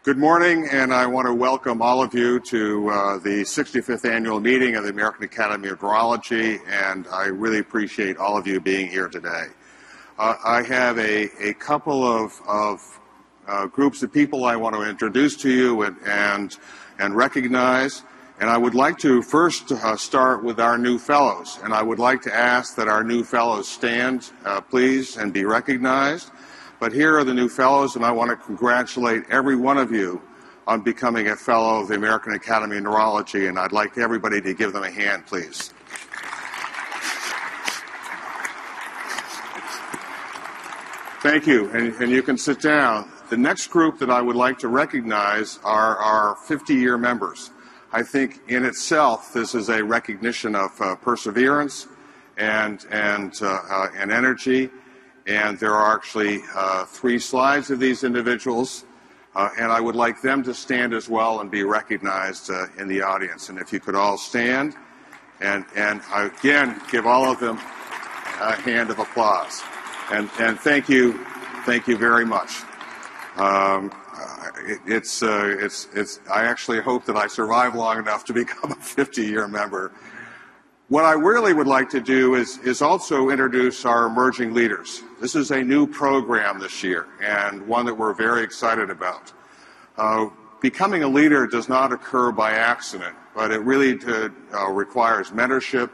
Good morning, and I want to welcome all of you to the 65th annual meeting of the American Academy of Neurology, and I really appreciate all of you being here today. I have a couple of groups of people I want to introduce to you and recognize, and I would like to first start with our new fellows, and I would like to ask that our new fellows stand, please, and be recognized. But here are the new fellows, and I want to congratulate every one of you on becoming a fellow of the American Academy of Neurology, and I'd like everybody to give them a hand, please. Thank you, and you can sit down. The next group that I would like to recognize are our 50-year members. I think in itself this is a recognition of perseverance and energy. And there are actually 3 slides of these individuals, and I would like them to stand as well and be recognized in the audience. And if you could all stand, and again, give all of them a hand of applause. And thank you very much. I actually hope that I survive long enough to become a 50-year member. What I really would like to do is also introduce our emerging leaders. This is a new program this year, and one that we're very excited about. Becoming a leader does not occur by accident, but it really requires mentorship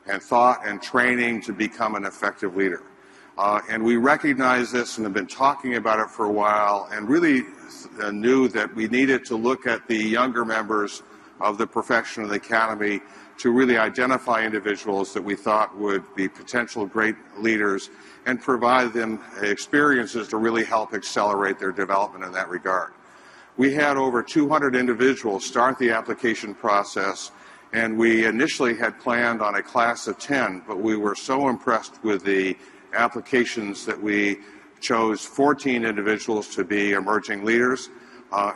and thought and training to become an effective leader. And we recognize this and have been talking about it for a while, and really knew that we needed to look at the younger members of the profession of the Academy to really identify individuals that we thought would be potential great leaders and provide them experiences to really help accelerate their development in that regard. We had over 200 individuals start the application process, and we initially had planned on a class of 10, but we were so impressed with the applications that we chose 14 individuals to be emerging leaders,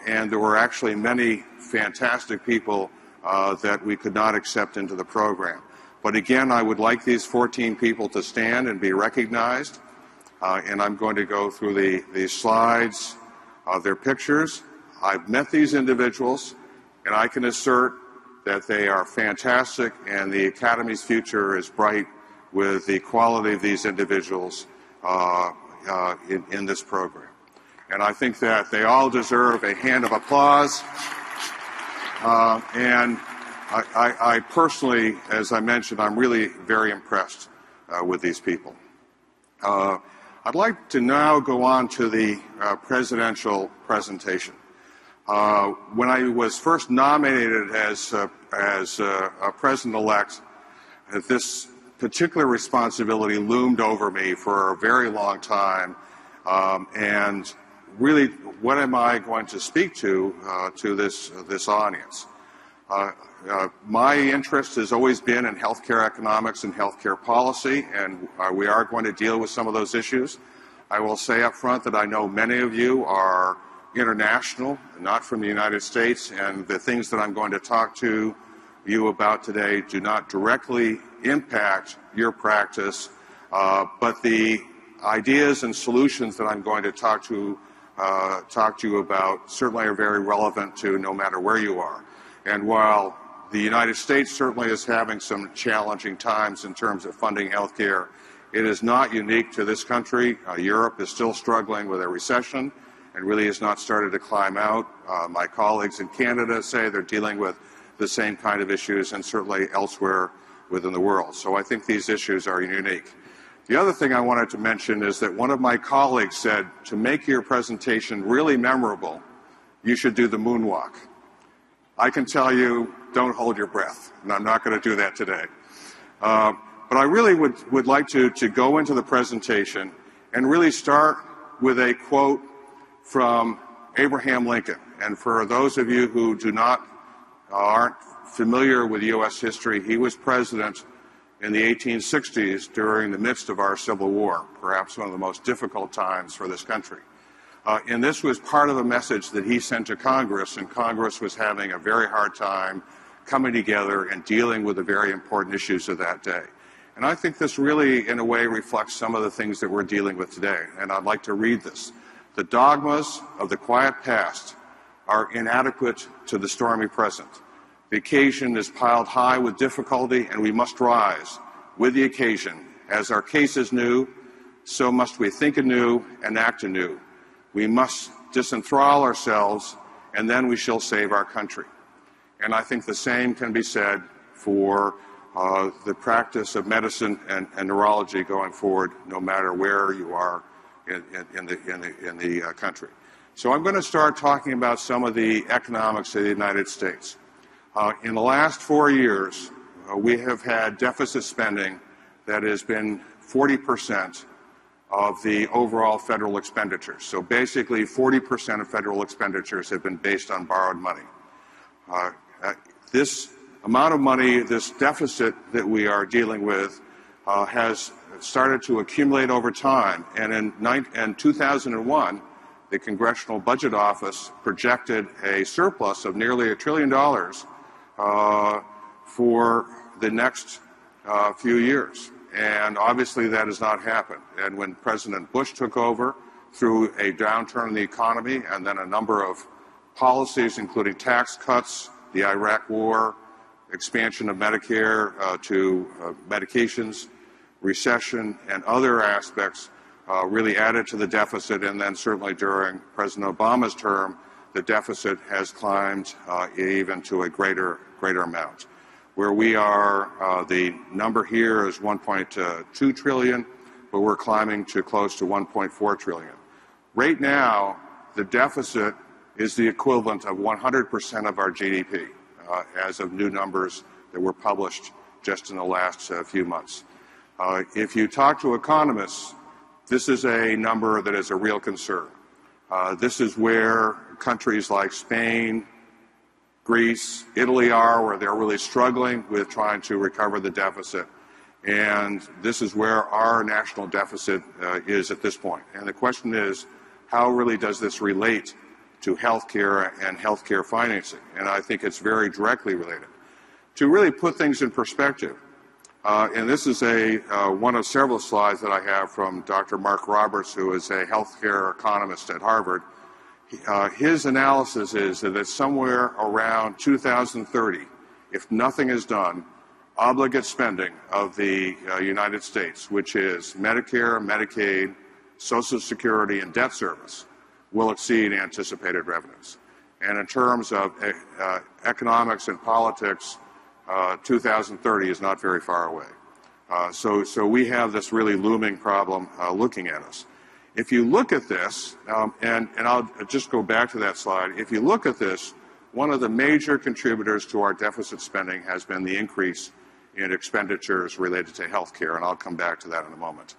and there were actually many fantastic people that we could not accept into the program. But again, I would like these 14 people to stand and be recognized, and I'm going to go through the slides of their pictures. I've met these individuals, and I can assert that they are fantastic, and the Academy's future is bright with the quality of these individuals in this program. And I think that they all deserve a hand of applause. And I personally, as I mentioned, I'm really very impressed with these people. I'd like to now go on to the presidential presentation. When I was first nominated as president-elect, this particular responsibility loomed over me for a very long time, and really, what am I going to speak to this audience? My interest has always been in healthcare economics and healthcare policy, and we are going to deal with some of those issues. I will say up front that I know many of you are international, not from the United States, and the things that I'm going to talk to you about today do not directly impact your practice, but the ideas and solutions that I'm going to talk to you about certainly are very relevant to no matter where you are. And while the United States certainly is having some challenging times in terms of funding healthcare, it is not unique to this country. Europe is still struggling with a recession and really has not started to climb out. My colleagues in Canada say they're dealing with the same kind of issues, and certainly elsewhere within the world. So I think these issues are unique. The other thing I wanted to mention is that one of my colleagues said, to make your presentation really memorable, you should do the moonwalk. I can tell you, don't hold your breath, and I'm not going to do that today. But I really would like to go into the presentation and really start with a quote from Abraham Lincoln. And for those of you who aren't familiar with U.S. history, he was president in the 1860s during the midst of our Civil War, perhaps one of the most difficult times for this country. And this was part of a message that he sent to Congress, and Congress was having a very hard time coming together and dealing with the very important issues of that day. And I think this really, in a way, reflects some of the things that we're dealing with today. And I'd like to read this. The dogmas of the quiet past are inadequate to the stormy present. The occasion is piled high with difficulty, and we must rise with the occasion. As our case is new, so must we think anew and act anew. We must disenthrall ourselves, and then we shall save our country. And I think the same can be said for the practice of medicine and neurology going forward, no matter where you are in the country. So I'm going to start talking about some of the economics of the United States. In the last 4 years, we have had deficit spending that has been 40% of the overall federal expenditures. So basically 40% of federal expenditures have been based on borrowed money. This amount of money, this deficit that we are dealing with, has started to accumulate over time. And in 2001, the Congressional Budget Office projected a surplus of nearly $1 trillion for the next few years. And obviously that has not happened. And when President Bush took over, through a downturn in the economy and then a number of policies, including tax cuts, the Iraq War, expansion of Medicare to medications, recession, and other aspects really added to the deficit. And then certainly during President Obama's term, the deficit has climbed even to a greater amount. Where we are, the number here is 1.2 trillion, but we're climbing to close to 1.4 trillion. Right now, the deficit is the equivalent of 100% of our GDP, as of new numbers that were published just in the last few months. If you talk to economists, this is a number that is a real concern. This is where countries like Spain, Greece, Italy are, where they're really struggling with trying to recover the deficit. And this is where our national deficit is at this point. And the question is, how really does this relate to healthcare and healthcare financing? And I think it's very directly related. To really put things in perspective, and this is one of several slides that I have from Dr. Mark Roberts, who is a healthcare economist at Harvard. His analysis is that it's somewhere around 2030, if nothing is done, obligate spending of the United States, which is Medicare, Medicaid, Social Security, and debt service, will exceed anticipated revenues. And in terms of economics and politics, 2030 is not very far away. So we have this really looming problem looking at us. If you look at this, and I'll just go back to that slide, if you look at this, one of the major contributors to our deficit spending has been the increase in expenditures related to health care, and I'll come back to that in a moment.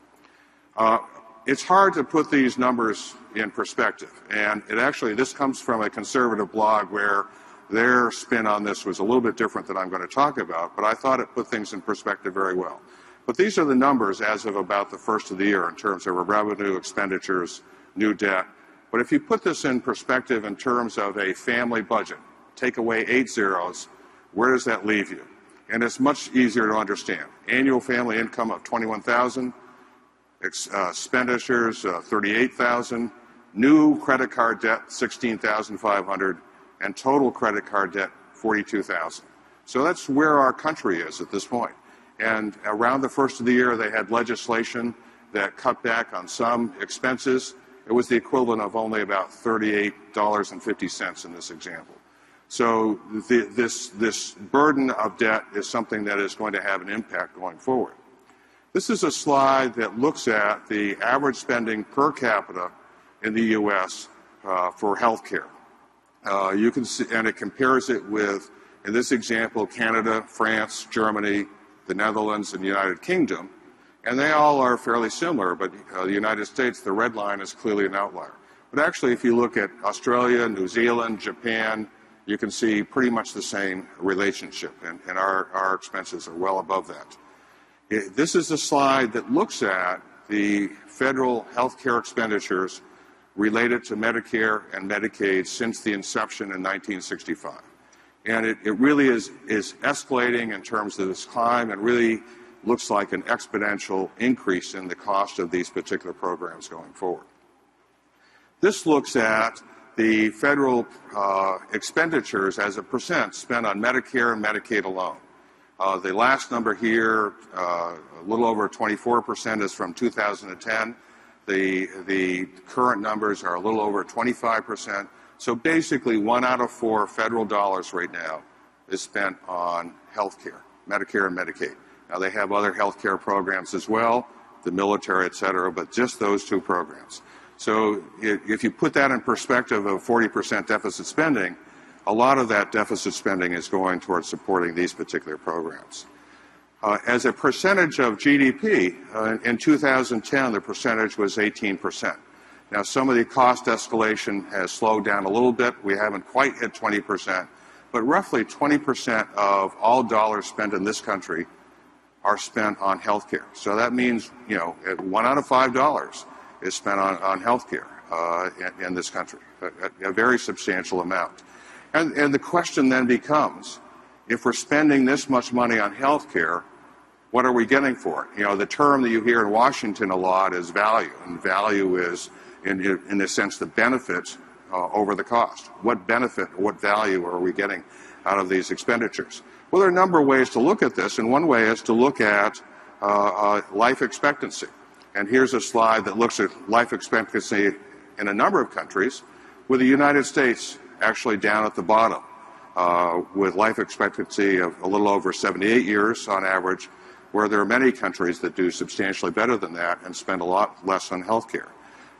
It's hard to put these numbers in perspective, and this comes from a conservative blog where their spin on this was a little bit different than I'm going to talk about, but I thought it put things in perspective very well. But these are the numbers as of about the first of the year in terms of revenue, expenditures, new debt. But if you put this in perspective in terms of a family budget, take away 8 zeros, where does that leave you? And it's much easier to understand. Annual family income of $21,000, expenditures 38,000, new credit card debt 16,500, and total credit card debt 42,000. So that's where our country is at this point. And around the first of the year, they had legislation that cut back on some expenses. It was the equivalent of only about $38.50 in this example. So this burden of debt is something that is going to have an impact going forward. This is a slide that looks at the average spending per capita in the U.S. For health care. You can see, and it compares it with, in this example, Canada, France, Germany, the Netherlands, and the United Kingdom. And they all are fairly similar, but the United States, the red line, is clearly an outlier. But actually, if you look at Australia, New Zealand, Japan, you can see pretty much the same relationship, and our expenses are well above that. This is a slide that looks at the federal health care expenditures related to Medicare and Medicaid since the inception in 1965. And it really is escalating in terms of this climb, and really looks like an exponential increase in the cost of these particular programs going forward. This looks at the federal expenditures as a percent spent on Medicare and Medicaid alone. The last number here, a little over 24%, is from 2010. The current numbers are a little over 25%. So basically, 1 out of 4 federal dollars right now is spent on health care, Medicare and Medicaid. Now, they have other health care programs as well, the military, et cetera, but just those 2 programs. So if you put that in perspective of 40% deficit spending, a lot of that deficit spending is going towards supporting these particular programs. As a percentage of GDP, in 2010, the percentage was 18%. Now, some of the cost escalation has slowed down a little bit. We haven't quite hit 20%, but roughly 20% of all dollars spent in this country are spent on healthcare. So that means, 1 out of $5 is spent on healthcare in this country, a very substantial amount. And the question then becomes, if we're spending this much money on healthcare, what are we getting for it? The term that you hear in Washington a lot is value, and value is, in a sense, the benefit over the cost. What benefit, what value are we getting out of these expenditures? Well, there are a number of ways to look at this, and one way is to look at life expectancy. And here's a slide that looks at life expectancy in a number of countries, with the United States actually down at the bottom, with life expectancy of a little over 78 years on average, where there are many countries that do substantially better than that and spend a lot less on health care.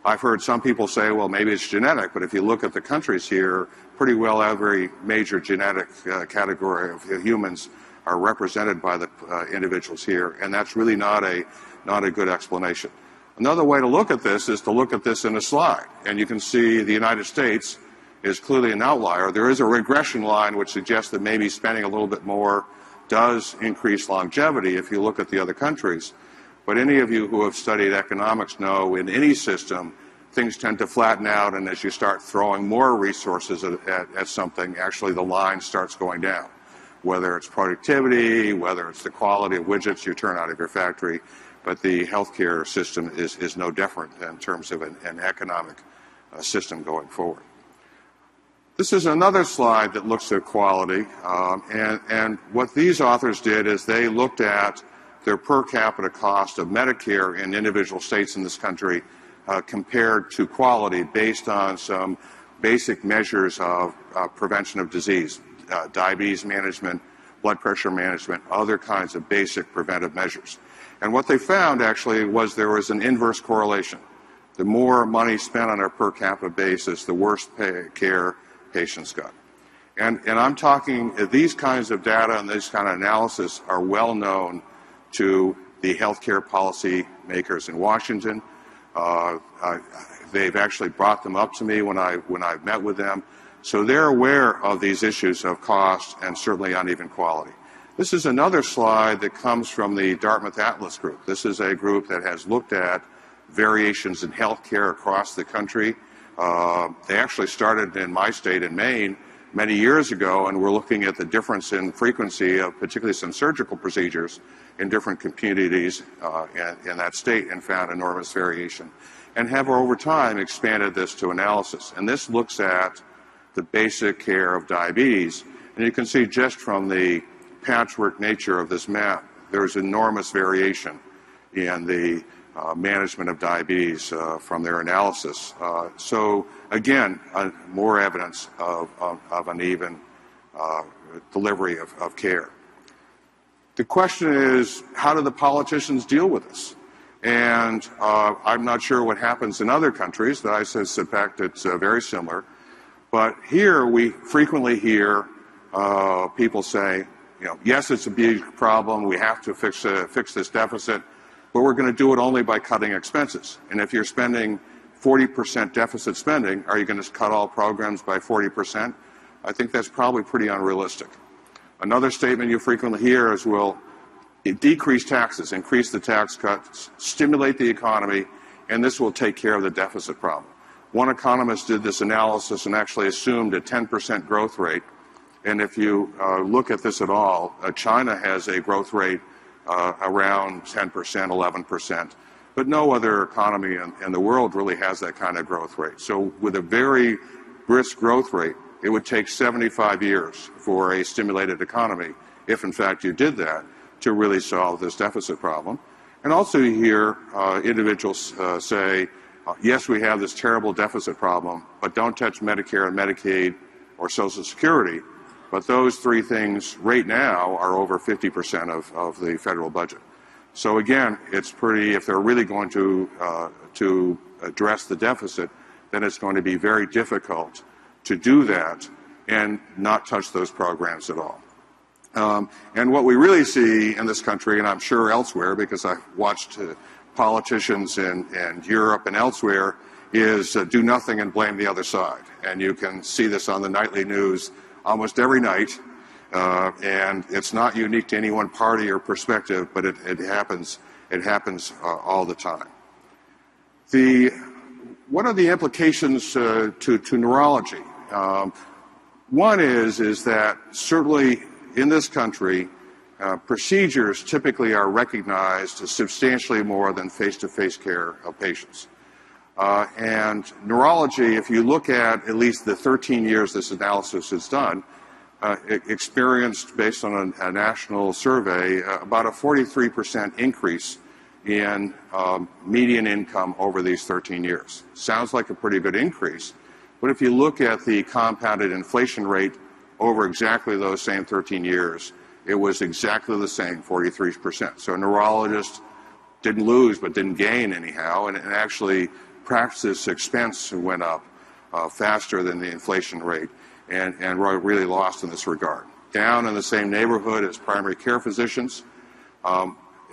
I've heard some people say, well, maybe it's genetic, but if you look at the countries here, pretty well every major genetic category of humans are represented by the individuals here, and that's really not a good explanation. Another way to look at this is to look at this in a slide, and you can see the United States is clearly an outlier. There is a regression line which suggests that maybe spending a little bit more does increase longevity if you look at the other countries. But any of you who have studied economics know in any system, things tend to flatten out, and as you start throwing more resources at something, actually the line starts going down. Whether it's productivity, whether it's the quality of widgets you turn out of your factory, but the healthcare system is no different in terms of an economic system going forward. This is another slide that looks at quality, and what these authors did is they looked at their per capita cost of Medicare in individual states in this country compared to quality based on some basic measures of prevention of disease, diabetes management, blood pressure management, other kinds of basic preventive measures. And what they found actually was there was an inverse correlation. The more money spent on a per capita basis, the worse care patients got. And I'm talking, these kinds of data and this kind of analysis are well known to the healthcare policy makers in Washington. They've actually brought them up to me when I've met with them. So they're aware of these issues of cost and certainly uneven quality. This is another slide that comes from the Dartmouth Atlas group. This is a group that has looked at variations in healthcare across the country. They actually started in my state in Maine many years ago, and we're looking at the difference in frequency of particularly some surgical procedures in different communities in that state, and found enormous variation, and have over time expanded this to analysis. And this looks at the basic care of diabetes, and you can see just from the patchwork nature of this map, there's enormous variation in the management of diabetes from their analysis. So again, more evidence of uneven delivery of care. The question is, how do the politicians deal with this? And I'm not sure what happens in other countries. I suspect it's very similar. But here we frequently hear people say, yes, it's a big problem. We have to fix this deficit, but we're going to do it only by cutting expenses. And if you're spending 40% deficit spending, are you going to cut all programs by 40%? I think that's probably pretty unrealistic. Another statement you frequently hear is, we'll decrease taxes, increase the tax cuts, stimulate the economy, and this will take care of the deficit problem. One economist did this analysis and actually assumed a 10% growth rate. And if you look at this at all, China has a growth rate around 10%, 11%. But no other economy in the world really has that kind of growth rate. So with a very brisk growth rate, it would take 75 years for a stimulated economy, if in fact you did that, to really solve this deficit problem. And also you hear individuals say, yes, we have this terrible deficit problem, but don't touch Medicare and Medicaid or Social Security. But those three things right now are over 50% of the federal budget. So again, it's pretty, if they're really going to address the deficit, then it's going to be very difficult to do that and not touch those programs at all. And what we really see in this country, and I'm sure elsewhere, because I've watched politicians in Europe and elsewhere, is do nothing and blame the other side. And you can see this on the nightly news almost every night. And it's not unique to any one party or perspective, but it happens all the time. What are the implications to neurology? One is that certainly in this country, procedures typically are recognized as substantially more than face-to-face care of patients. And neurology, if you look at least the 13 years this analysis is done, experienced, based on a national survey, about a 43% increase in median income over these 13 years. Sounds like a pretty good increase, but if you look at the compounded inflation rate over exactly those same 13 years, it was exactly the same, 43%. So neurologists didn't lose, but didn't gain anyhow, and actually practice expense went up faster than the inflation rate, and really lost in this regard. Down in the same neighborhood as primary care physicians,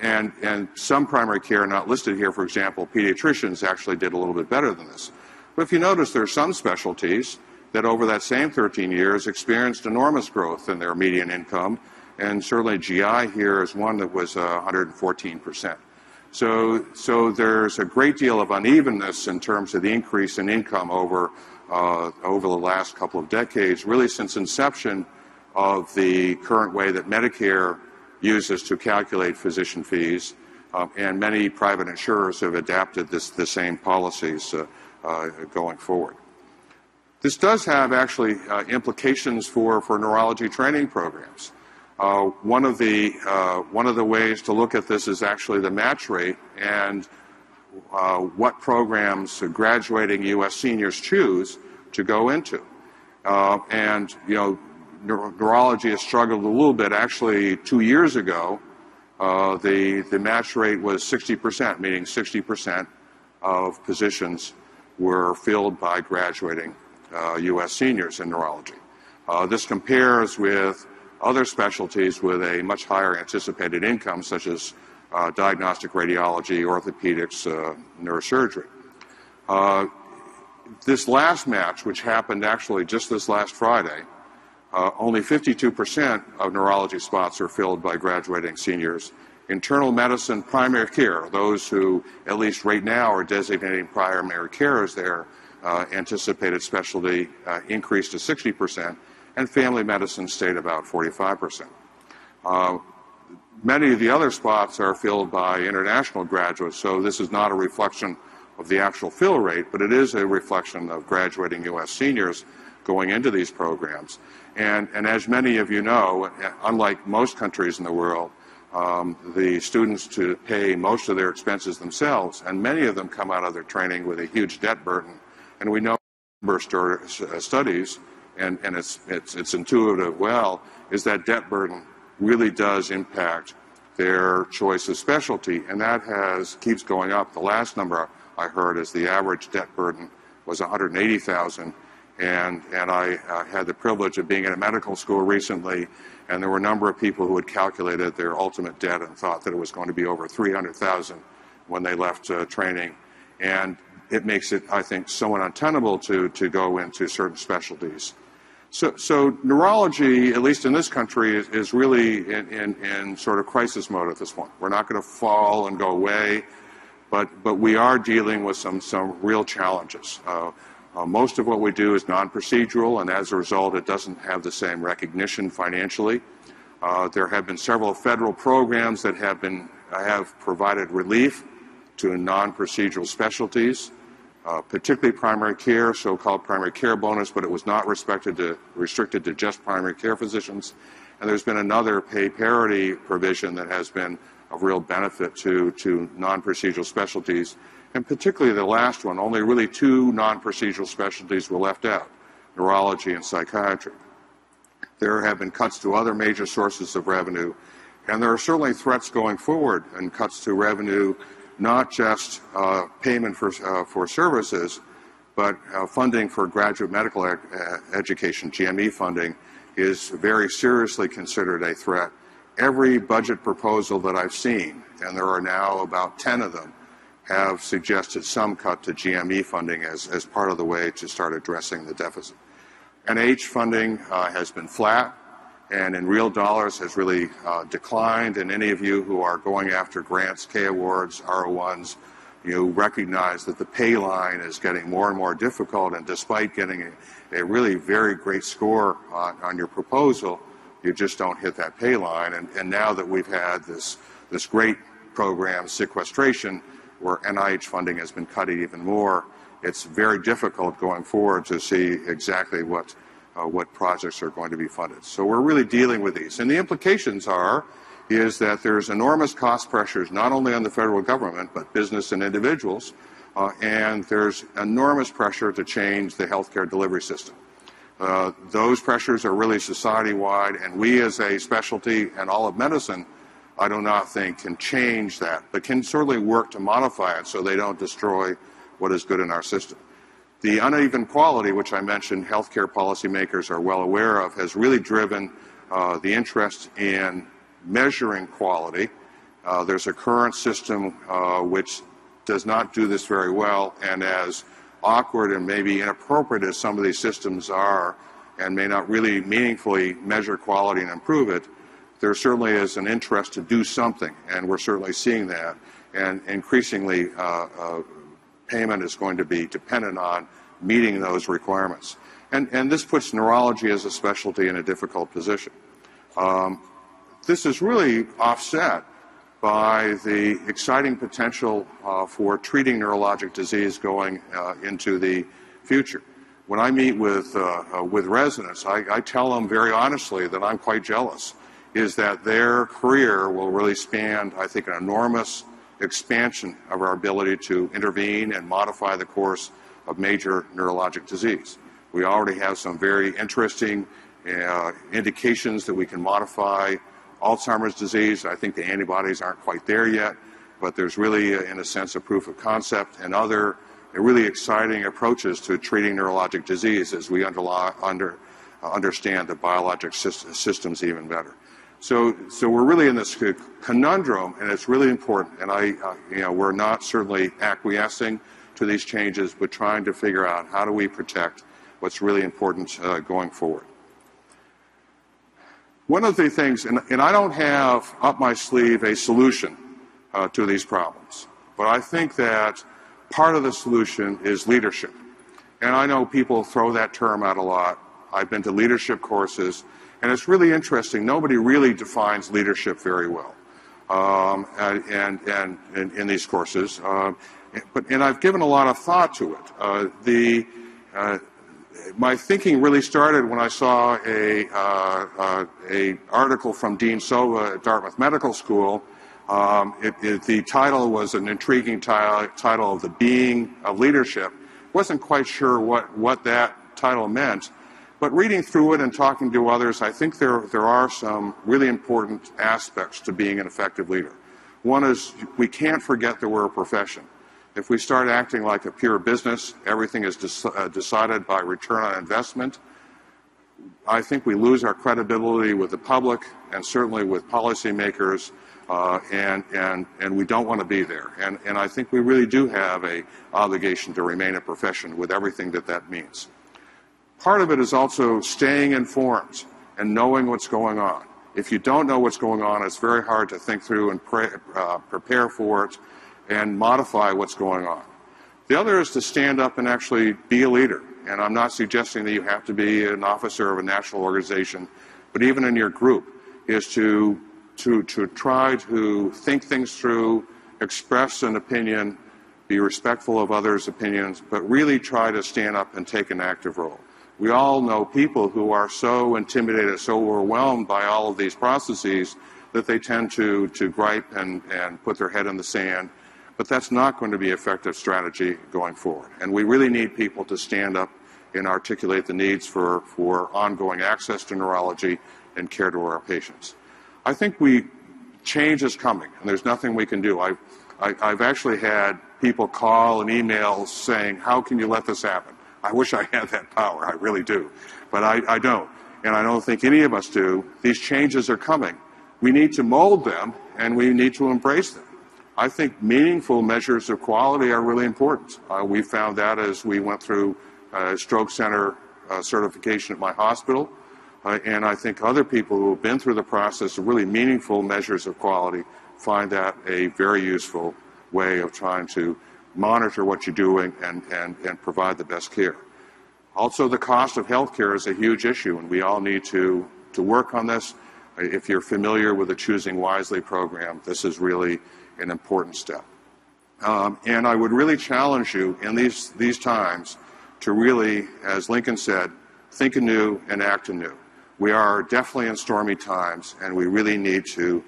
and some primary care not listed here, for example, pediatricians actually did a little bit better than this. But if you notice, there are some specialties that over that same 13 years experienced enormous growth in their median income, and certainly GI here is one that was 114%. So there's a great deal of unevenness in terms of the increase in income over the last couple of decades, really since inception of the current way that Medicare uses to calculate physician fees, and many private insurers have adapted the same policies going forward. This does have actually implications for neurology training programs. One of the ways to look at this is actually the match rate and what programs graduating U.S. seniors choose to go into. And you know, neurology has struggled a little bit. Actually, 2 years ago, the match rate was 60%, meaning 60% of positions were filled by graduating U.S. seniors in neurology. This compares with other specialties with a much higher anticipated income, such as diagnostic radiology, orthopedics, neurosurgery. This last match, which happened actually just this last Friday, only 52% of neurology spots are filled by graduating seniors. Internal medicine, primary care, those who at least right now are designating primary care as their anticipated specialty, increased to 60%, and family medicine stayed about 45%. Many of the other spots are filled by international graduates, so this is not a reflection of the actual fill rate, but it is a reflection of graduating U.S. seniors going into these programs. And as many of you know, unlike most countries in the world, the students to pay most of their expenses themselves, and many of them come out of their training with a huge debt burden. And we know studies, and it's intuitive well, is that debt burden really does impact their choice of specialty, and that keeps going up. The last number I heard is the average debt burden was $180,000, and I had the privilege of being in a medical school recently, and there were a number of people who had calculated their ultimate debt and thought that it was going to be over $300,000 when they left training, and it makes it, I think, somewhat untenable to go into certain specialties. So neurology, at least in this country, is really in sort of crisis mode at this point. We're not going to fall and go away, but we are dealing with some real challenges. Most of what we do is non-procedural, and as a result, it doesn't have the same recognition financially. There have been several federal programs that have provided relief to non-procedural specialties. particularly primary care, so-called primary care bonus, but it was not restricted to just primary care physicians. And there's been another pay parity provision that has been of real benefit to non-procedural specialties. And particularly the last one, only really 2 non-procedural specialties were left out, neurology and psychiatry. There have been cuts to other major sources of revenue, and there are certainly threats going forward and cuts to revenue, not just payment for services, but funding for graduate medical education, GME funding, is very seriously considered a threat. Every budget proposal that I've seen, and there are now about 10 of them, have suggested some cut to GME funding as part of the way to start addressing the deficit. NIH funding has been flat, and in real dollars has really declined. And any of you who are going after grants, K awards, R01s, you recognize that the pay line is getting more and more difficult, and despite getting a really very great score on your proposal, you just don't hit that pay line. And now that we've had this great program, sequestration, where NIH funding has been cut even more, it's very difficult going forward to see exactly what projects are going to be funded. So we're really dealing with these. And the implications is that there's enormous cost pressures, not only on the federal government, but business and individuals, and there's enormous pressure to change the healthcare delivery system. Those pressures are really society-wide, and we as a specialty and all of medicine, I do not think can change that, but can certainly work to modify it so they don't destroy what is good in our system. The uneven quality, which I mentioned healthcare policymakers are well aware of, has really driven the interest in measuring quality. There's a current system which does not do this very well, and as awkward and maybe inappropriate as some of these systems are, and may not really meaningfully measure quality and improve it, there certainly is an interest to do something, and we're certainly seeing that. And increasingly, payment is going to be dependent on meeting those requirements. And this puts neurology as a specialty in a difficult position. This is really offset by the exciting potential for treating neurologic disease going into the future. When I meet with residents, I tell them very honestly that I'm quite jealous, is that their career will really span, I think, an enormous expansion of our ability to intervene and modify the course of major neurologic disease. We already have some very interesting indications that we can modify Alzheimer's disease. I think the antibodies aren't quite there yet, but there's really, in a sense, a proof of concept and other really exciting approaches to treating neurologic disease as we understand the biologic systems even better. So we're really in this conundrum, and it's really important. And we're not certainly acquiescing to these changes, but trying to figure out how do we protect what's really important going forward. One of the things, and I don't have up my sleeve a solution to these problems, but I think that part of the solution is leadership. And I know people throw that term out a lot. I've been to leadership courses, and it's really interesting. Nobody really defines leadership very well and in these courses. And I've given a lot of thought to it. My thinking really started when I saw a article from Dean Sova at Dartmouth Medical School. The title was an intriguing title of The Being of Leadership. Wasn't quite sure what that title meant, but reading through it and talking to others, I think there are some really important aspects to being an effective leader. One is we can't forget that we're a profession. If we start acting like a pure business, everything is decided by return on investment, I think we lose our credibility with the public and certainly with policymakers, and we don't want to be there. And I think we really do have an obligation to remain a profession with everything that means. Part of it is also staying informed and knowing what's going on. If you don't know what's going on, it's very hard to think through and prepare for it and modify what's going on. The other is to stand up and actually be a leader. And I'm not suggesting that you have to be an officer of a national organization, but even in your group, is to try to think things through, express an opinion, be respectful of others' opinions, but really try to stand up and take an active role. We all know people who are so intimidated, so overwhelmed by all of these processes that they tend to gripe and put their head in the sand. But that's not going to be an effective strategy going forward. And we really need people to stand up and articulate the needs for ongoing access to neurology and care to our patients. I think change is coming, and there's nothing we can do. I've actually had people call and email saying, how can you let this happen? I wish I had that power, I really do. But I don't, and I don't think any of us do. These changes are coming. We need to mold them, and we need to embrace them. I think meaningful measures of quality are really important. We found that as we went through stroke center certification at my hospital, and I think other people who have been through the process of really meaningful measures of quality find that a very useful way of trying to monitor what you're doing and provide the best care. Also, the cost of healthcare is a huge issue, and we all need to work on this. If you're familiar with the Choosing Wisely program, this is really an important step. And I would really challenge you in these times to really, as Lincoln said, think anew and act anew. We are definitely in stormy times, and we really need to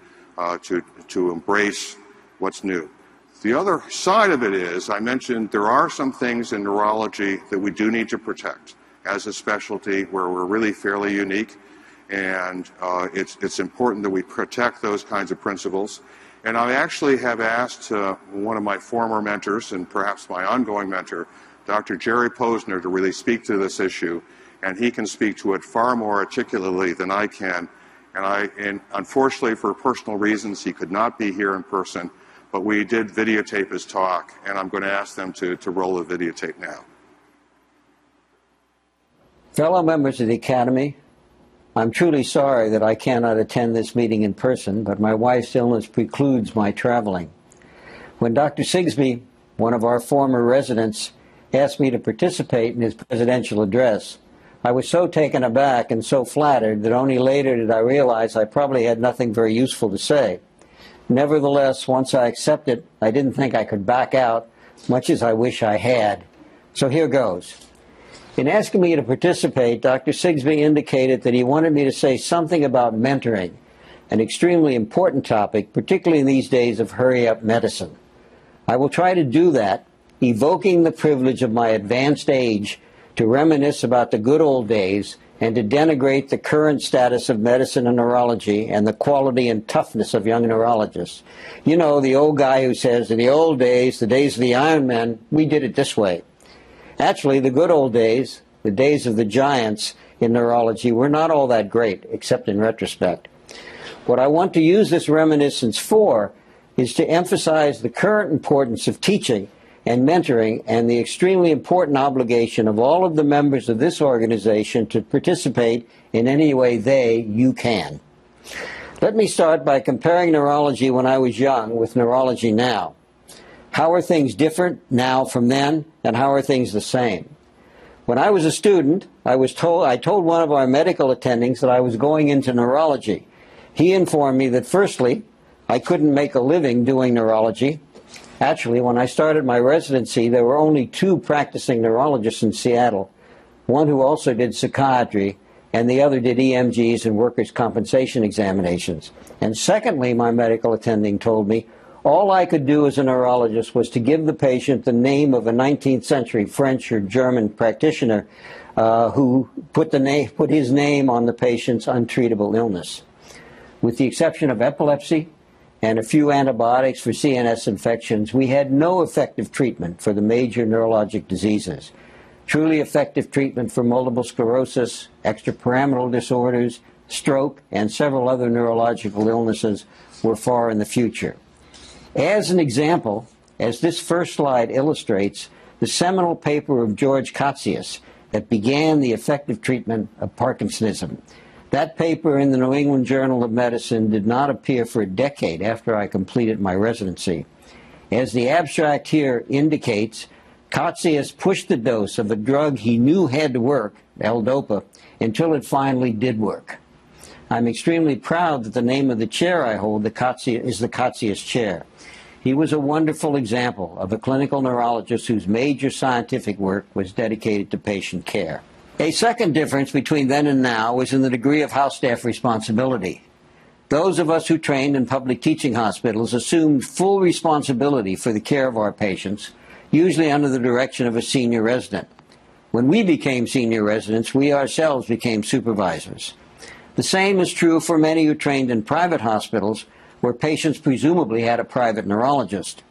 embrace what's new. The other side of it is, I mentioned there are some things in neurology that we do need to protect as a specialty where we're really fairly unique, and it's important that we protect those kinds of principles. And I actually have asked one of my former mentors, and perhaps my ongoing mentor, Dr. Jerry Posner, to really speak to this issue, and he can speak to it far more articulately than I can. And unfortunately, for personal reasons, he could not be here in person, but we did videotape his talk, and I'm going to ask them to roll the videotape now. Fellow members of the Academy, I'm truly sorry that I cannot attend this meeting in person, but my wife's illness precludes my traveling. When Dr. Sigsbee, one of our former residents, asked me to participate in his presidential address, I was so taken aback and so flattered that only later did I realize I probably had nothing very useful to say. Nevertheless, once I accepted, I didn't think I could back out, much as I wish I had. So here goes. In asking me to participate, Dr. Sigsbee indicated that he wanted me to say something about mentoring, an extremely important topic, particularly in these days of hurry-up medicine. I will try to do that, evoking the privilege of my advanced age to reminisce about the good old days and to denigrate the current status of medicine and neurology and the quality and toughness of young neurologists. You know, the old guy who says, in the old days, the days of the Iron Men, we did it this way. Actually, the good old days, the days of the giants in neurology, were not all that great, except in retrospect. What I want to use this reminiscence for is to emphasize the current importance of teaching and mentoring and the extremely important obligation of all of the members of this organization to participate in any way you can. Let me start by comparing neurology when I was young with neurology now. How are things different now from then, and how are things the same? When I was a student, I told one of our medical attendings that I was going into neurology. He informed me that firstly, I couldn't make a living doing neurology. Actually, when I started my residency, there were only 2 practicing neurologists in Seattle, one who also did psychiatry, and the other did EMGs and workers' compensation examinations. And secondly, my medical attending told me, all I could do as a neurologist was to give the patient the name of a 19th century French or German practitioner who put his name on the patient's untreatable illness. With the exception of epilepsy and a few antibiotics for CNS infections, we had no effective treatment for the major neurologic diseases. Truly effective treatment for multiple sclerosis, extrapyramidal disorders, stroke, and several other neurological illnesses were far in the future. As an example, as this first slide illustrates, the seminal paper of George Katzius that began the effective treatment of Parkinsonism. That paper in the New England Journal of Medicine did not appear for a decade after I completed my residency. As the abstract here indicates, Katzius pushed the dose of a drug he knew had to work, L-DOPA, until it finally did work. I'm extremely proud that the name of the chair I hold is the Katzius Chair. He was a wonderful example of a clinical neurologist whose major scientific work was dedicated to patient care. A second difference between then and now was in the degree of house staff responsibility. Those of us who trained in public teaching hospitals assumed full responsibility for the care of our patients, usually under the direction of a senior resident. When we became senior residents, we ourselves became supervisors. The same is true for many who trained in private hospitals, where patients presumably had a private neurologist.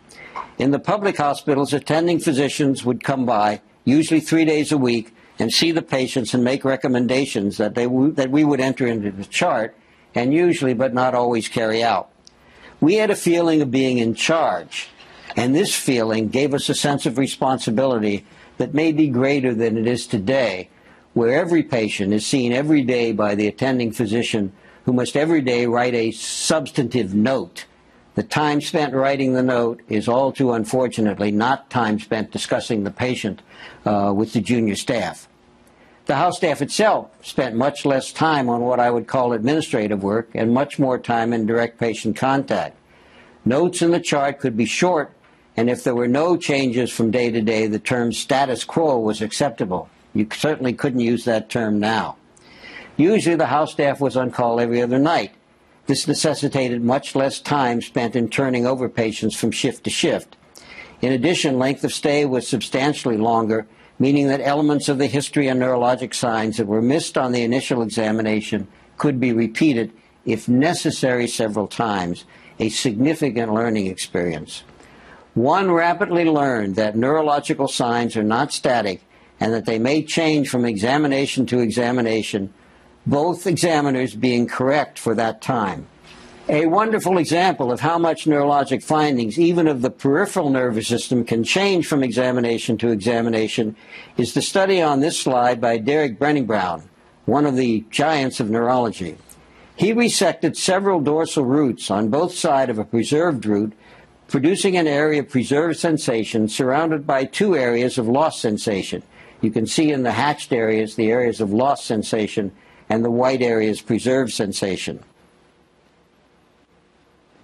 In the public hospitals, attending physicians would come by, usually 3 days a week, and see the patients and make recommendations that we would enter into the chart, and usually, but not always, carry out. We had a feeling of being in charge, and this feeling gave us a sense of responsibility that may be greater than it is today, where every patient is seen every day by the attending physician, who must every day write a substantive note. The time spent writing the note is all too unfortunately not time spent discussing the patient with the junior staff. The house staff itself spent much less time on what I would call administrative work and much more time in direct patient contact. Notes in the chart could be short, and if there were no changes from day to day, the term status quo was acceptable. You certainly couldn't use that term now. Usually the house staff was on call every other night. This necessitated much less time spent in turning over patients from shift to shift. In addition, length of stay was substantially longer, meaning that elements of the history and neurologic signs that were missed on the initial examination could be repeated, if necessary, several times, a significant learning experience. One rapidly learned that neurological signs are not static and that they may change from examination to examination, both examiners being correct for that time. A wonderful example of how much neurologic findings, even of the peripheral nervous system, can change from examination to examination is the study on this slide by Derek Brenningbrown, one of the giants of neurology. He resected several dorsal roots on both sides of a preserved root, producing an area of preserved sensation surrounded by two areas of lost sensation. You can see in the hatched areas the areas of lost sensation, and the white areas preserved sensation.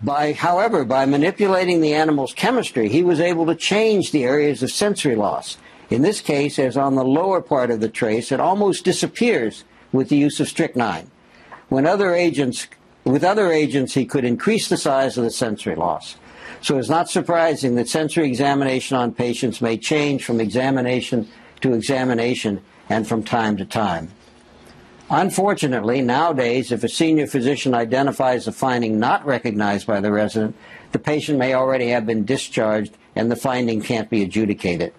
However, by manipulating the animal's chemistry, he was able to change the areas of sensory loss. In this case, as on the lower part of the trace, it almost disappears with the use of strychnine. With other agents, he could increase the size of the sensory loss. So it's not surprising that sensory examination on patients may change from examination to examination and from time to time. Unfortunately, nowadays, if a senior physician identifies a finding not recognized by the resident, the patient may already have been discharged and the finding can't be adjudicated.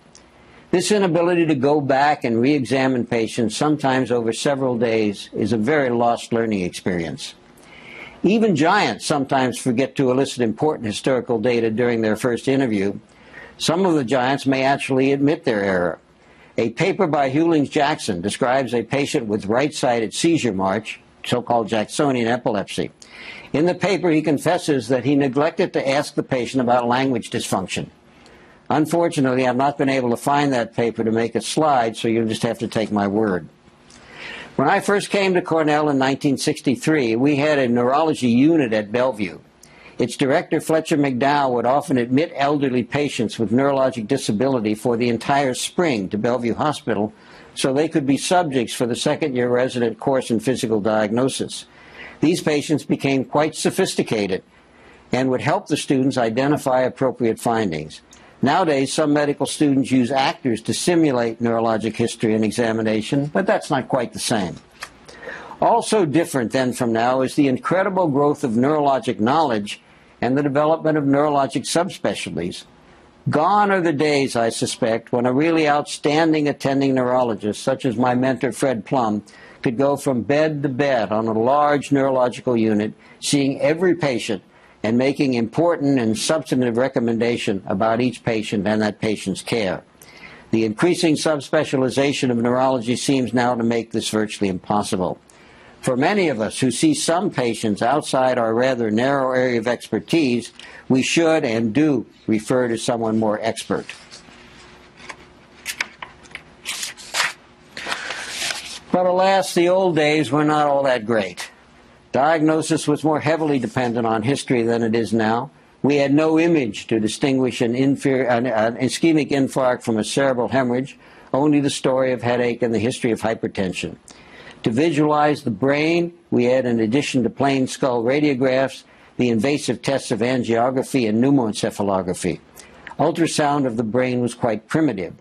This inability to go back and re-examine patients, sometimes over several days, is a very lost learning experience. Even giants sometimes forget to elicit important historical data during their first interview. Some of the giants may actually admit their error. A paper by Hewlings-Jackson describes a patient with right-sided seizure march, so-called Jacksonian epilepsy. In the paper, he confesses that he neglected to ask the patient about language dysfunction. Unfortunately, I've not been able to find that paper to make a slide, so you'll just have to take my word. When I first came to Cornell in 1963, we had a neurology unit at Bellevue. Its director, Fletcher McDowell, would often admit elderly patients with neurologic disability for the entire spring to Bellevue Hospital so they could be subjects for the second-year resident course in physical diagnosis. These patients became quite sophisticated and would help the students identify appropriate findings. Nowadays, some medical students use actors to simulate neurologic history and examination, but that's not quite the same. Also different then from now is the incredible growth of neurologic knowledge and the development of neurologic subspecialties. Gone are the days, I suspect, when a really outstanding attending neurologist, such as my mentor Fred Plum, could go from bed to bed on a large neurological unit, seeing every patient and making important and substantive recommendation about each patient and that patient's care. The increasing subspecialization of neurology seems now to make this virtually impossible. For many of us who see some patients outside our rather narrow area of expertise, we should and do refer to someone more expert. But alas, the old days were not all that great. Diagnosis was more heavily dependent on history than it is now. We had no image to distinguish an ischemic infarct from a cerebral hemorrhage, only the story of headache and the history of hypertension. To visualize the brain, we had, in addition to plain skull radiographs, the invasive tests of angiography and pneumoencephalography. Ultrasound of the brain was quite primitive.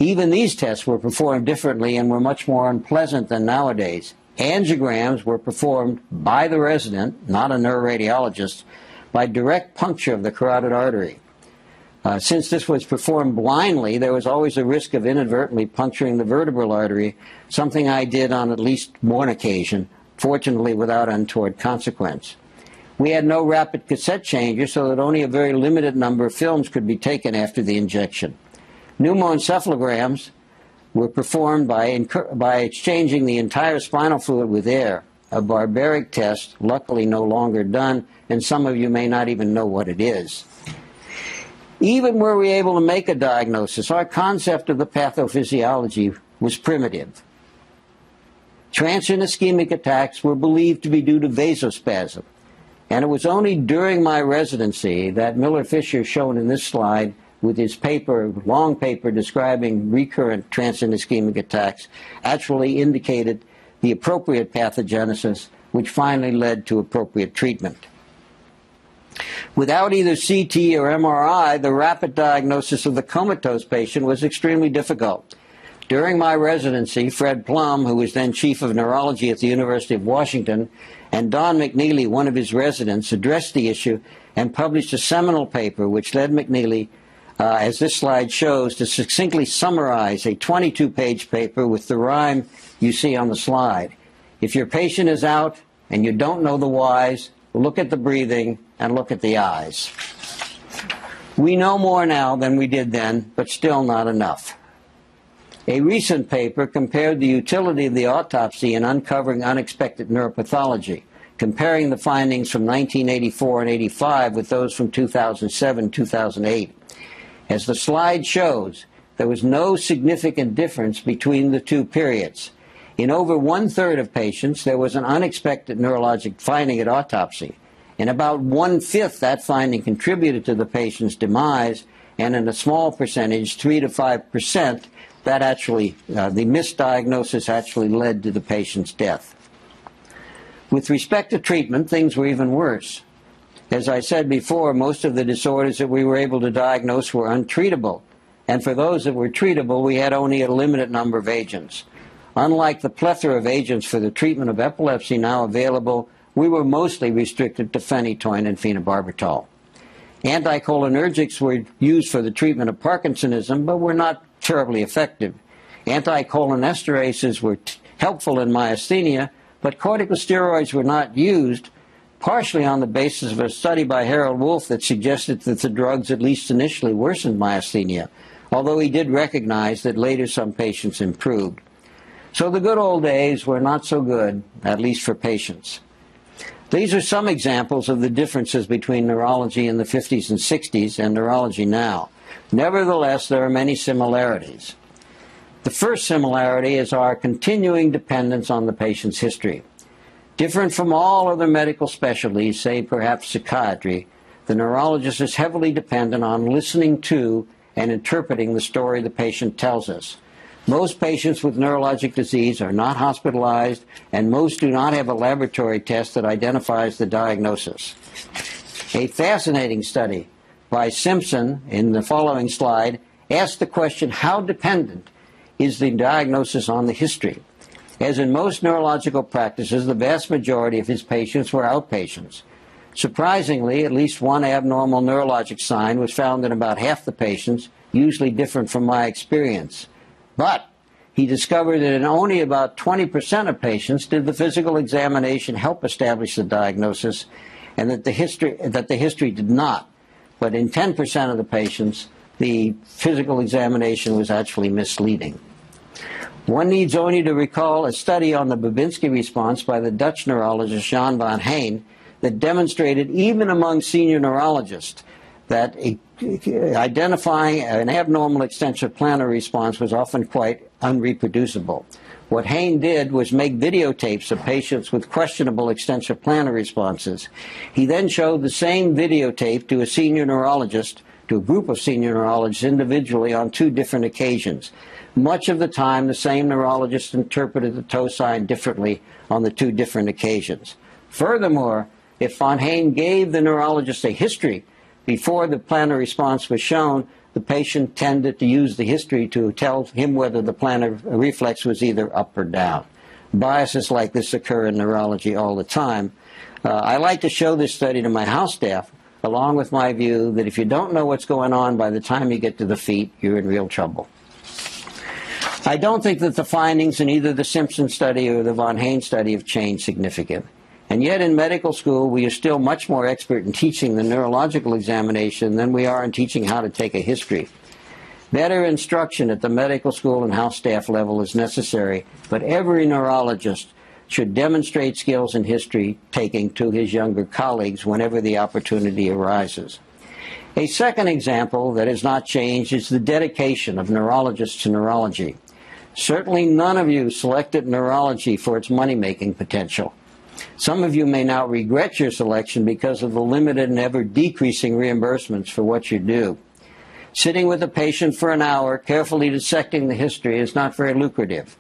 Even these tests were performed differently and were much more unpleasant than nowadays. Angiograms were performed by the resident, not a neuroradiologist, by direct puncture of the carotid artery. Since this was performed blindly, there was always a risk of inadvertently puncturing the vertebral artery, something I did on at least one occasion, fortunately without untoward consequence. We had no rapid cassette changer, so that only a very limited number of films could be taken after the injection. Pneumoencephalograms were performed by exchanging the entire spinal fluid with air, a barbaric test, luckily no longer done, and some of you may not even know what it is. Even were we able to make a diagnosis, our concept of the pathophysiology was primitive. Transient ischemic attacks were believed to be due to vasospasm, and it was only during my residency that Miller-Fisher, shown in this slide, with his paper, long paper describing recurrent transient ischemic attacks, actually indicated the appropriate pathogenesis, which finally led to appropriate treatment. Without either CT or MRI, the rapid diagnosis of the comatose patient was extremely difficult. During my residency, Fred Plum, who was then chief of neurology at the University of Washington, and Don McNeely, one of his residents, addressed the issue and published a seminal paper which led McNeely, as this slide shows, to succinctly summarize a 22-page paper with the rhyme you see on the slide. If your patient is out and you don't know the whys, look at the breathing and look at the eyes. We know more now than we did then, but still not enough. A recent paper compared the utility of the autopsy in uncovering unexpected neuropathology, comparing the findings from 1984 and 85 with those from 2007-2008. As the slide shows, there was no significant difference between the two periods. In over one-third of patients, there was an unexpected neurologic finding at autopsy. In about one-fifth, that finding contributed to the patient's demise, and in a small percentage, 3 to 5%, that actually, the misdiagnosis actually led to the patient's death. With respect to treatment, things were even worse. As I said before, most of the disorders that we were able to diagnose were untreatable, and for those that were treatable, we had only a limited number of agents. Unlike the plethora of agents for the treatment of epilepsy now available, we were mostly restricted to phenytoin and phenobarbital. Anticholinergics were used for the treatment of Parkinsonism, but were not terribly effective. Anticholinesterases were helpful in myasthenia, but corticosteroids were not used, partially on the basis of a study by Harold Wolff that suggested that the drugs at least initially worsened myasthenia, although he did recognize that later some patients improved. So the good old days were not so good, at least for patients. These are some examples of the differences between neurology in the 50s and 60s and neurology now. Nevertheless, there are many similarities. The first similarity is our continuing dependence on the patient's history. Different from all other medical specialties, say perhaps psychiatry, the neurologist is heavily dependent on listening to and interpreting the story the patient tells us. Most patients with neurologic disease are not hospitalized, and most do not have a laboratory test that identifies the diagnosis. A fascinating study by Simpson in the following slide asked the question, how dependent is the diagnosis on the history? As in most neurological practices, the vast majority of his patients were outpatients. Surprisingly, at least one abnormal neurologic sign was found in about half the patients, usually different from my experience. But he discovered that in only about 20% of patients did the physical examination help establish the diagnosis, and that the history did not. But in 10% of the patients, the physical examination was actually misleading. One needs only to recall a study on the Babinski response by the Dutch neurologist Jan van Heen that demonstrated even among senior neurologists that identifying an abnormal extensive plenary response was often quite unreproducible. What Hain did was make videotapes of patients with questionable extensor plantar responses. He then showed the same videotape to a senior neurologist, to a group of senior neurologists individually on 2 different occasions. Much of the time, the same neurologist interpreted the toe sign differently on the 2 different occasions. Furthermore, if von Hain gave the neurologist a history before the plantar response was shown, the patient tended to use the history to tell him whether the plantar reflex was either up or down. Biases like this occur in neurology all the time. I like to show this study to my house staff, along with my view that if you don't know what's going on by the time you get to the feet, you're in real trouble. I don't think that the findings in either the Simpson study or the von Hain study have changed significantly. And yet in medical school, we are still much more expert in teaching the neurological examination than we are in teaching how to take a history. Better instruction at the medical school and house staff level is necessary, but every neurologist should demonstrate skills in history taking to his younger colleagues whenever the opportunity arises. A second example that has not changed is the dedication of neurologists to neurology. Certainly none of you selected neurology for its money-making potential. Some of you may now regret your selection because of the limited and ever-decreasing reimbursements for what you do. Sitting with a patient for an hour, carefully dissecting the history, is not very lucrative,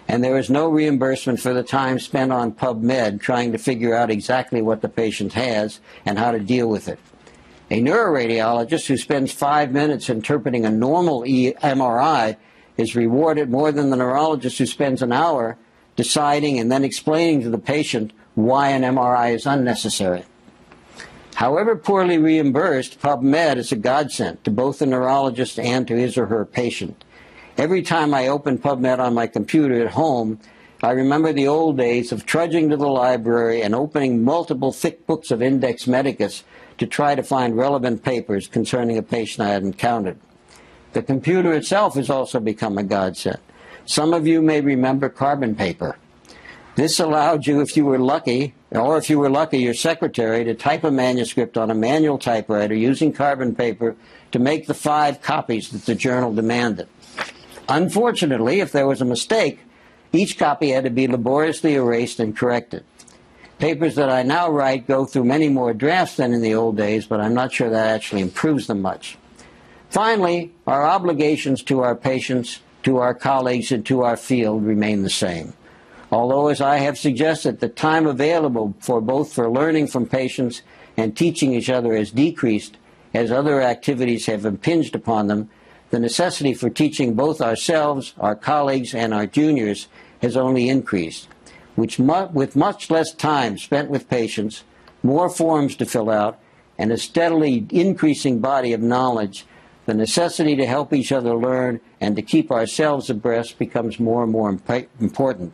and there is no reimbursement for the time spent on PubMed trying to figure out exactly what the patient has and how to deal with it. A neuroradiologist who spends 5 minutes interpreting a normal MRI is rewarded more than the neurologist who spends an hour deciding and then explaining to the patient why an MRI is unnecessary. However poorly reimbursed, PubMed is a godsend to both the neurologist and to his or her patient. Every time I open PubMed on my computer at home, I remember the old days of trudging to the library and opening multiple thick books of Index Medicus to try to find relevant papers concerning a patient I had encountered. The computer itself has also become a godsend. Some of you may remember carbon paper. This allowed you, if you were lucky, or if you were lucky, your secretary, to type a manuscript on a manual typewriter using carbon paper to make the 5 copies that the journal demanded. Unfortunately, if there was a mistake, each copy had to be laboriously erased and corrected. Papers that I now write go through many more drafts than in the old days, but I'm not sure that actually improves them much. Finally, our obligations to our patients, to our colleagues, and to our field remain the same. Although, as I have suggested, the time available for both for learning from patients and teaching each other has decreased as other activities have impinged upon them, the necessity for teaching both ourselves, our colleagues, and our juniors has only increased. With much less time spent with patients, more forms to fill out, and a steadily increasing body of knowledge, the necessity to help each other learn and to keep ourselves abreast becomes more and more important.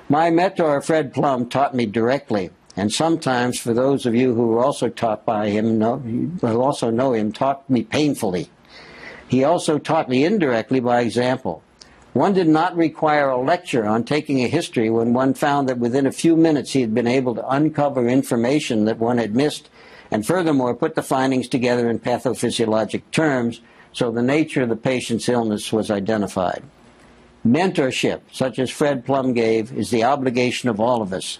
My mentor, Fred Plum, taught me directly, and sometimes, for those of you who are also taught by him, who also know him, taught me painfully. He also taught me indirectly by example. One did not require a lecture on taking a history when one found that within a few minutes he had been able to uncover information that one had missed, and furthermore put the findings together in pathophysiologic terms so the nature of the patient's illness was identified. Mentorship, such as Fred Plum gave, is the obligation of all of us.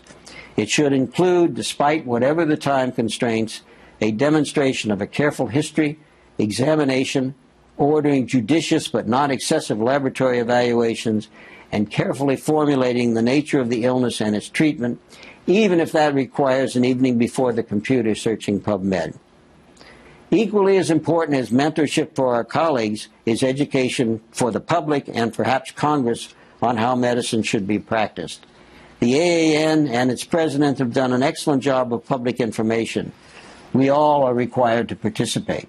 It should include, despite whatever the time constraints, a demonstration of a careful history, examination, ordering judicious but not excessive laboratory evaluations, and carefully formulating the nature of the illness and its treatment, even if that requires an evening before the computer searching PubMed. Equally as important as mentorship for our colleagues is education for the public and perhaps Congress on how medicine should be practiced. The AAN and its president have done an excellent job of public information. We all are required to participate.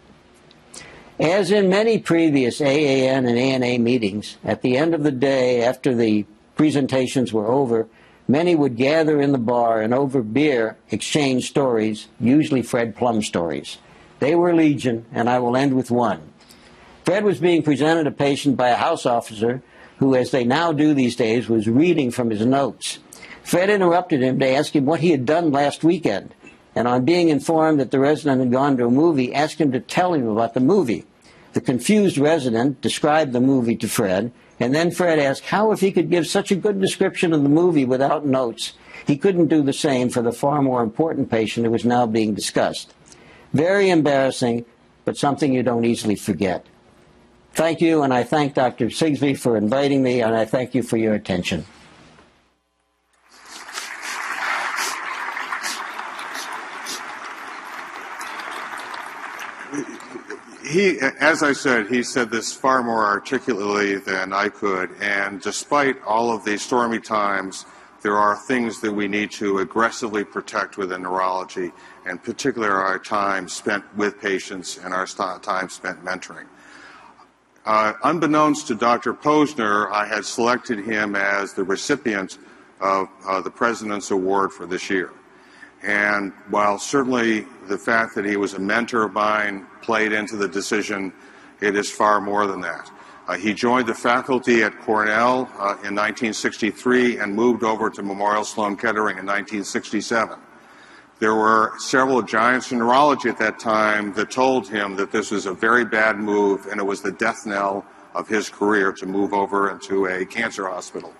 As in many previous AAN and ANA meetings, at the end of the day, after the presentations were over, many would gather in the bar and over beer exchange stories, usually Fred Plum stories. They were legion, and I will end with one. Fred was being presented a patient by a house officer who, as they now do these days, was reading from his notes. Fred interrupted him to ask him what he had done last weekend, and on being informed that the resident had gone to a movie, asked him to tell him about the movie. The confused resident described the movie to Fred, And then Fred asked how if he could give such a good description of the movie without notes, he couldn't do the same for the far more important patient who was now being discussed. Very embarrassing, but something you don't easily forget. Thank you, and I thank Dr. Sigsbee for inviting me, and I thank you for your attention. As I said, he said this far more articulately than I could, and despite all of these stormy times, there are things that we need to aggressively protect within neurology, and particularly our time spent with patients and our time spent mentoring. Unbeknownst to Dr. Posner, I had selected him as the recipient of the President's Award for this year. And while certainly the fact that he was a mentor of mine played into the decision, it is far more than that. He joined the faculty at Cornell in 1963 and moved over to Memorial Sloan Kettering in 1967. There were several giants in neurology at that time that told him that this was a very bad move and it was the death knell of his career to move over into a cancer hospital.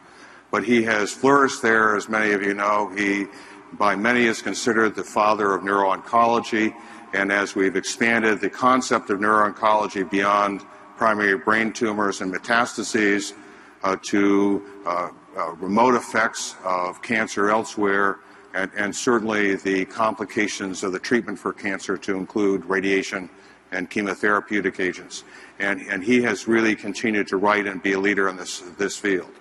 But he has flourished there, as many of you know. He, by many, is considered the father of neuro-oncology, and as we've expanded the concept of neuro-oncology beyond primary brain tumors and metastases to remote effects of cancer elsewhere, and certainly the complications of the treatment for cancer to include radiation and chemotherapeutic agents. And he has really continued to write and be a leader in this field.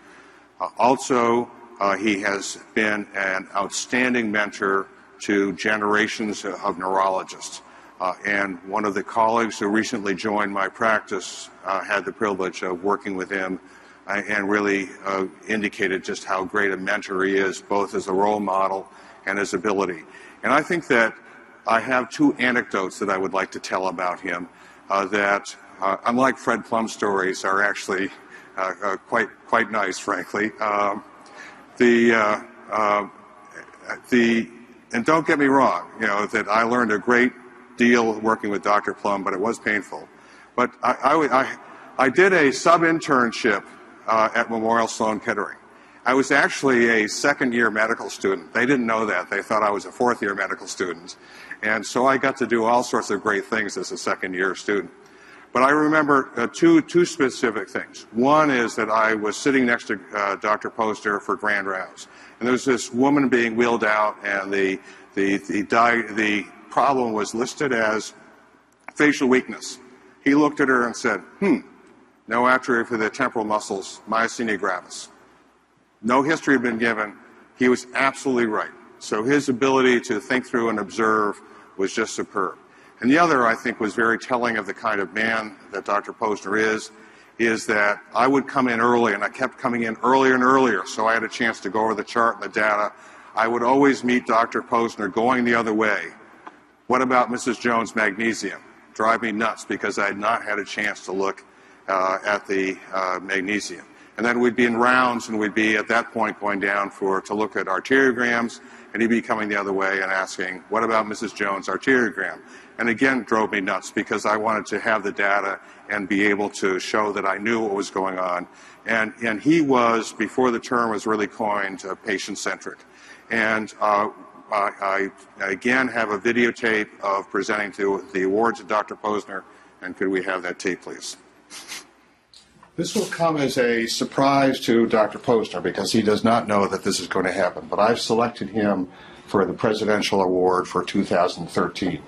Also, he has been an outstanding mentor to generations of neurologists. And one of the colleagues who recently joined my practice had the privilege of working with him and really indicated just how great a mentor he is, both as a role model and his ability. And I think that I have two anecdotes that I would like to tell about him that, unlike Fred Plum's stories, are actually quite nice, frankly. And don't get me wrong, you know, that I learned a great deal working with Dr. Plum, but it was painful. But I did a sub-internship at Memorial Sloan Kettering. I was actually a second-year medical student. They didn't know that. They thought I was a fourth-year medical student. And so I got to do all sorts of great things as a second-year student. But I remember two specific things. One is that I was sitting next to Dr. Posner for grand rounds. And there was this woman being wheeled out, and the problem was listed as facial weakness. He looked at her and said, no atrophy for the temporal muscles, myasthenia gravis. No history had been given. He was absolutely right. So his ability to think through and observe was just superb. And the other, I think, was very telling of the kind of man that Dr. Posner is that I would come in early, and I kept coming in earlier and earlier, so I had a chance to go over the chart and the data. I would always meet Dr. Posner going the other way. What about Mrs. Jones' magnesium? Drive me nuts, because I had not had a chance to look at the magnesium. And then we'd be in rounds, and we'd be at that point going down to look at arteriograms, and he'd be coming the other way and asking, what about Mrs. Jones' arteriogram? And again, drove me nuts, because I wanted to have the data and be able to show that I knew what was going on. And he was, before the term was really coined, patient-centric. And I again have a videotape of presenting to the awards to Dr. Posner, and could we have that tape, please? This will come as a surprise to Dr. Posner, because he does not know that this is going to happen, but I've selected him for the Presidential Award for 2013.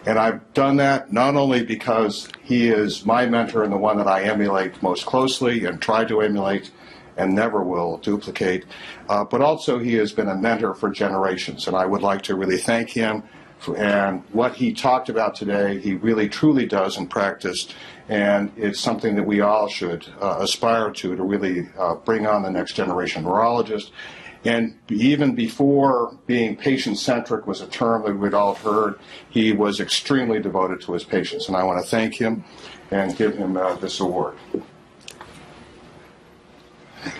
And I've done that not only because he is my mentor and the one that I emulate most closely and try to emulate and never will duplicate, but also he has been a mentor for generations, and I would like to really thank him. And what he talked about today, he really truly does in practice, and it's something that we all should aspire to really bring on the next generation neurologist. And even before being patient-centric was a term that we'd all heard, he was extremely devoted to his patients, and I want to thank him and give him this award.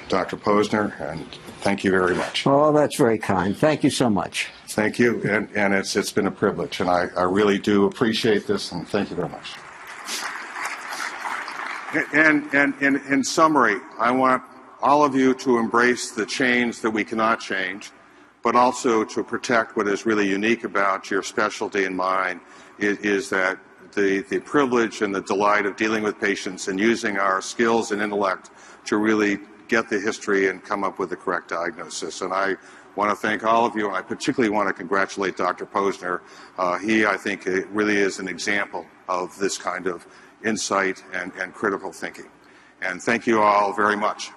Dr. Posner, and thank you very much. Oh, that's very kind. Thank you so much. Thank you, and it's been a privilege, and I really do appreciate this, and thank you very much. And in summary, I want all of you to embrace the change that we cannot change, but also to protect what is really unique about your specialty and mine is that the privilege and the delight of dealing with patients and using our skills and intellect to really get the history and come up with the correct diagnosis. And I want to thank all of you, and I particularly want to congratulate Dr. Posner. He, I think, really is an example of this kind of insight and critical thinking. And thank you all very much.